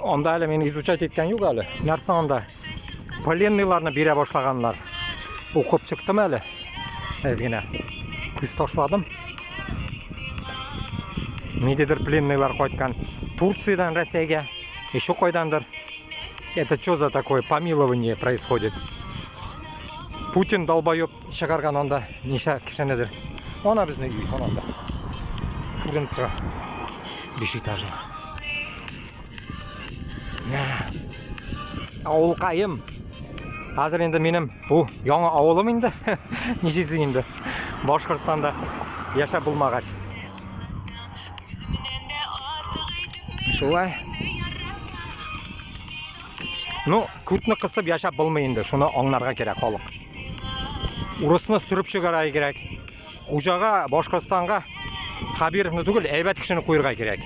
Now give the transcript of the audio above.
Onda әлі мені изучать еткен жоқ әлі. Нәрсе онда пленныйларны бере башлаганнар. Оқып чыктым әлі. Әзгене күз ташладым. Недедір пленныйлар қойткан. Турциядан Россияға, еще қойдандыр. Это что за такое помилование происходит? Путин долбоёб шығарған онда неше кішенедір. Она біздің үй, онда. Көрініп тұра. 5 этажы. Ауыл қайым. Қазір енді менің бұл яңа ауылым енді. Нешесі енді. Башқұртстанда яшап болмағаш. Шулай. Ну, күтні қысып яшап болмайынды. Шуны аңларға керек халық. Урысыны сүріп шығарай керек. Қужаға, Башқұртстанға Хабировны түгіл, әйбәт кішіні қойырға керек.